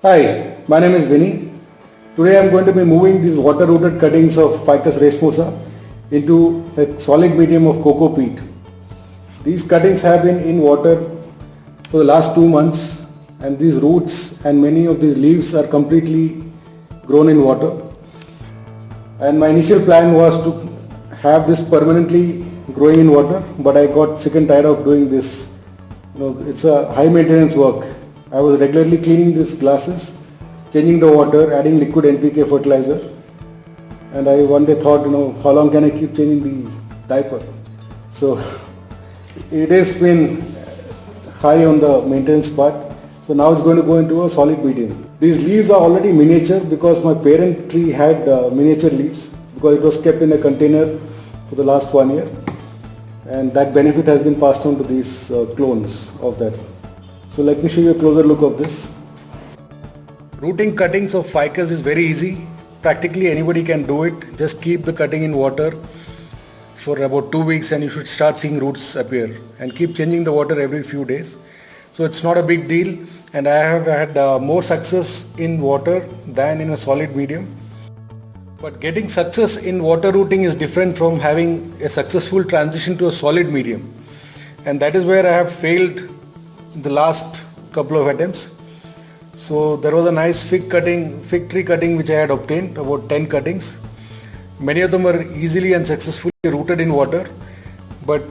Hi, my name is Vinny. Today I am going to be moving these water-rooted cuttings of Ficus racemosa into a solid medium of coco peat. These cuttings have been in water for the last 2 months, and these roots and many of these leaves are completely grown in water. And my initial plan was to have this permanently growing in water, but I got sick and tired of doing this. It's a high maintenance work. I was regularly cleaning these glasses, changing the water, adding liquid NPK fertilizer, and I one day thought, how long can I keep changing the diaper? So it has been high on the maintenance part. So now it's going to go into a solid medium. These leaves are already miniature because my parent tree had miniature leaves because it was kept in a container for the last 1 year, and that benefit has been passed on to these clones of that. So let me show you a closer look of this. Rooting cuttings of ficus is very easy. Practically anybody can do it. Just keep the cutting in water for about 2 weeks and you should start seeing roots appear, and keep changing the water every few days. So it's not a big deal, and I have had more success in water than in a solid medium. But getting success in water rooting is different from having a successful transition to a solid medium, and that is where I have failed in the last couple of attempts. So there was a nice fig tree cutting which I had obtained, about 10 cuttings. Many of them were easily and successfully rooted in water, but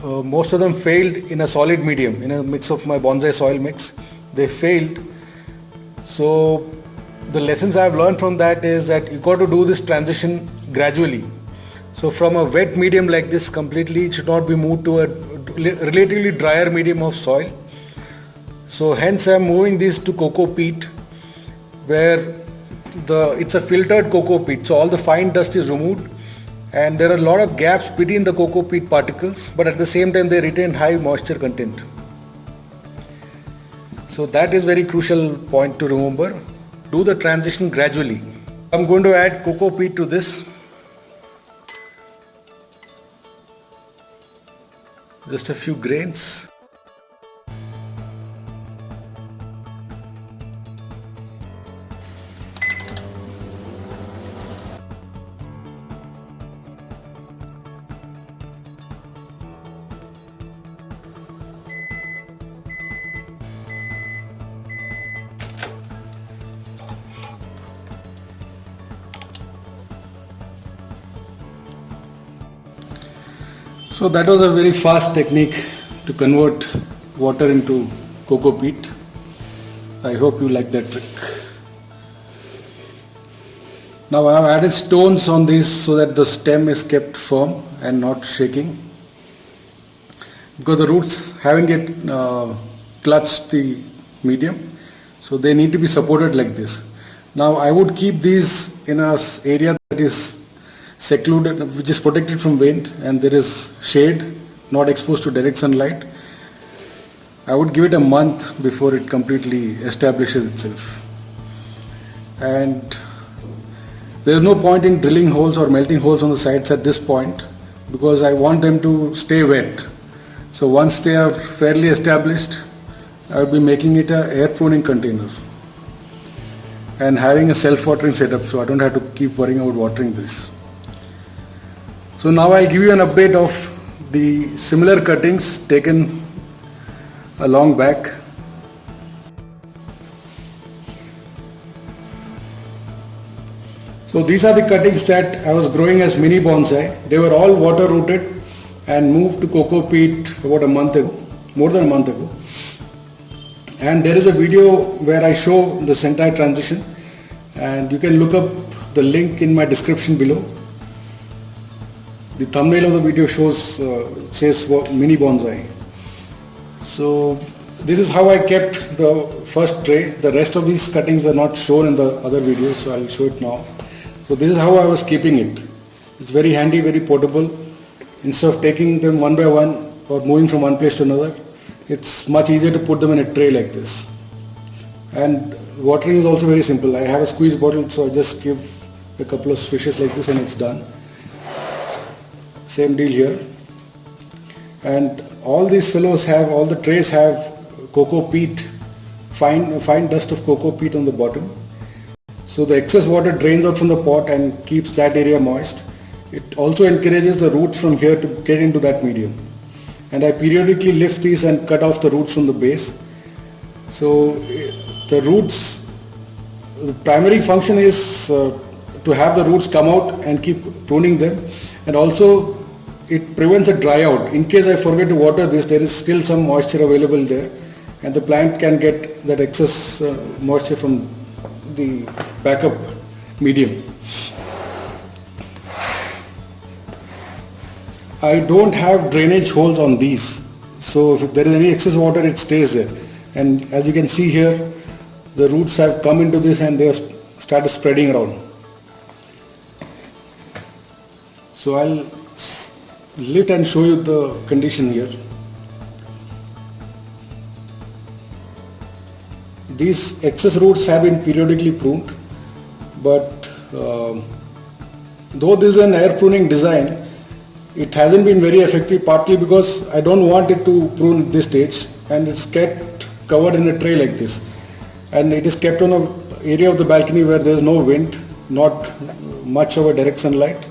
most of them failed in a solid medium, in a mix of my bonsai soil mix. They failed. So the lessons I have learned from that is that you got to do this transition gradually. So from a wet medium like this completely, it should not be moved to a relatively drier medium of soil. So hence I am moving this to coco peat, where it's a filtered coco peat. So all the fine dust is removed, and there are a lot of gaps between the coco peat particles, but at the same time they retain high moisture content. So that is very crucial point to remember. Do the transition gradually. I'm going to add coco peat to this. Just a few grains. So that was a very fast technique to convert water into coco peat. I hope you like that trick. Now I have added stones on this so that the stem is kept firm and not shaking, because the roots haven't yet clutched the medium, so they need to be supported like this. Now I would keep these in an area that is secluded, which is protected from wind, and there is shade, not exposed to direct sunlight. I would give it a month before it completely establishes itself. And there is no point in drilling holes or melting holes on the sides at this point, because I want them to stay wet. So once they are fairly established, I will be making it an air pruning container and having a self-watering setup, so I don't have to keep worrying about watering this. So now I'll give you an update of the similar cuttings taken a long back. So these are the cuttings that I was growing as mini bonsai. They were all water rooted and moved to coco peat about a month ago, more than a month ago. And there is a video where I show this entire transition, and you can look up the link in my description below. The thumbnail of the video says mini bonsai. So this is how I kept the first tray. The rest of these cuttings were not shown in the other videos, so I'll show it now. So this is how I was keeping it. It's very handy, very portable. Instead of taking them one by one or moving from one place to another, it's much easier to put them in a tray like this. And watering is also very simple. I have a squeeze bottle, so I just give a couple of swishes like this and it's done. Same deal here. And all these fellows have, all the trays have coco peat fine dust of cocoa peat on the bottom. So the excess water drains out from the pot and keeps that area moist. It also encourages the roots from here to get into that medium. And I periodically lift these and cut off the roots from the base. So the roots, the primary function is to have the roots come out and keep pruning them, and also it prevents a dry out. In case I forget to water this, there is still some moisture available there, and the plant can get that excess moisture from the backup medium. I don't have drainage holes on these, so if there is any excess water, it stays there. And as you can see here, the roots have come into this and they have started spreading around. So I'll lift and show you the condition here. These excess roots have been periodically pruned, but though this is an air pruning design, it hasn't been very effective, partly because I don't want it to prune at this stage, and it's kept covered in a tray like this, and it is kept on an area of the balcony where there is no wind, not much of a direct sunlight.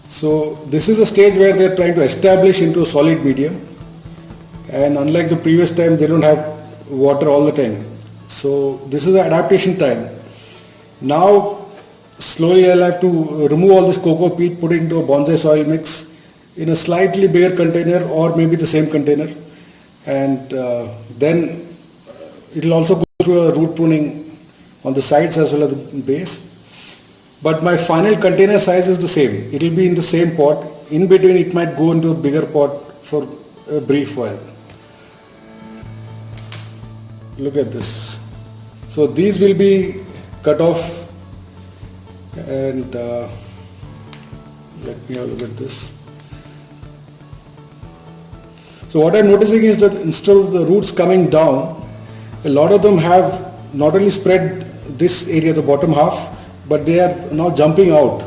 So this is a stage where they are trying to establish into a solid medium, and unlike the previous time, they don't have water all the time. So this is the adaptation time. Now slowly I'll have to remove all this cocoa peat, put it into a bonsai soil mix in a slightly bigger container or maybe the same container, and then it will also go through a root pruning on the sides as well as the base. But my final container size is the same. It will be in the same pot. In between it might go into a bigger pot for a brief while. Look at this. So these will be cut off, and let me have a look at this. So what I'm noticing is that instead of the roots coming down, a lot of them have not only spread this area, the bottom half, but they are now jumping out.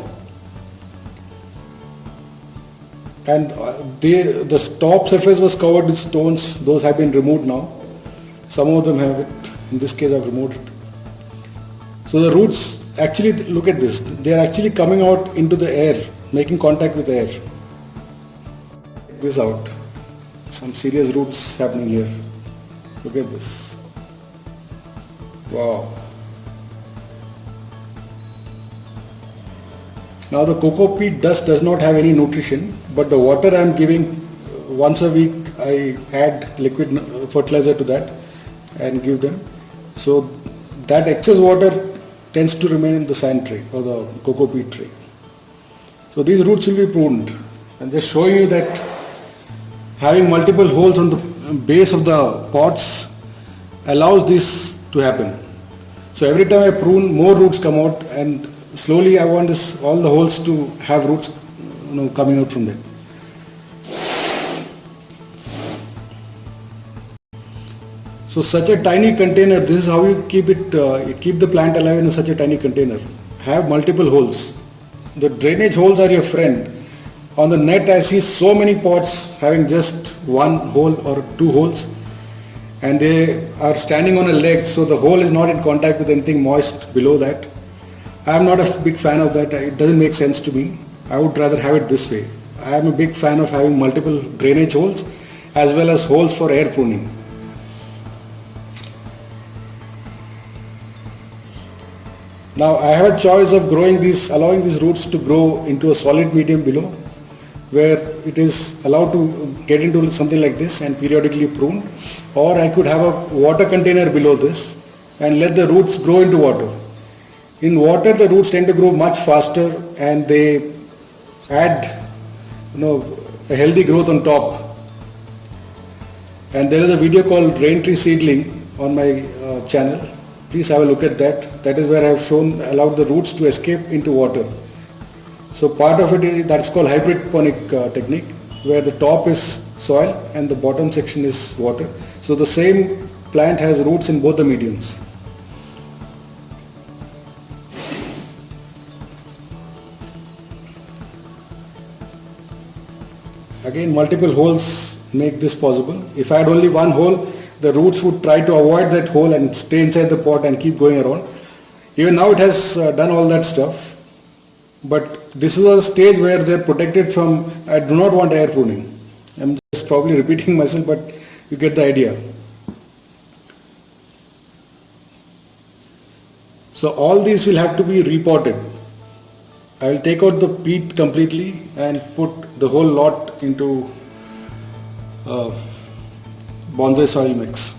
And the top surface was covered with stones. Those have been removed now. Some of them have it. In this case I've removed it. So the roots, actually look at this. They are actually coming out into the air, making contact with air. Check this out. Some serious roots happening here. Look at this. Wow. Now the cocoa peat dust does not have any nutrition, but the water I am giving once a week, I add liquid fertilizer to that and give them. So that excess water tends to remain in the sand tray or the cocoa peat tray. So these roots will be pruned. I'm just showing you that having multiple holes on the base of the pots allows this to happen. So every time I prune, more roots come out, and slowly I want all the holes to have roots coming out from them. So such a tiny container, this is how you keep it, keep the plant alive in such a tiny container. Have multiple holes. The drainage holes are your friend. On the net I see so many pots having just one hole or two holes, and they are standing on a leg, so the hole is not in contact with anything moist below that. I am not a big fan of that. It doesn't make sense to me. I would rather have it this way. I am a big fan of having multiple drainage holes as well as holes for air pruning. Now I have a choice of allowing these roots to grow into a solid medium below, where it is allowed to get into something like this and periodically pruned, or I could have a water container below this and let the roots grow into water. In water, the roots tend to grow much faster, and they add a healthy growth on top. And there is a video called Rain Tree Seedling on my channel. Please have a look at that. That is where I have allowed the roots to escape into water. So part of it, that's called hydroponic technique, where the top is soil and the bottom section is water. So the same plant has roots in both the mediums. Again, multiple holes make this possible. If I had only one hole, the roots would try to avoid that hole and stay inside the pot and keep going around. Even now it has done all that stuff. But this is a stage where they're protected from, I do not want air pruning. I'm just probably repeating myself, but you get the idea. So all these will have to be repotted. I will take out the peat completely and put the whole lot into bonsai soil mix.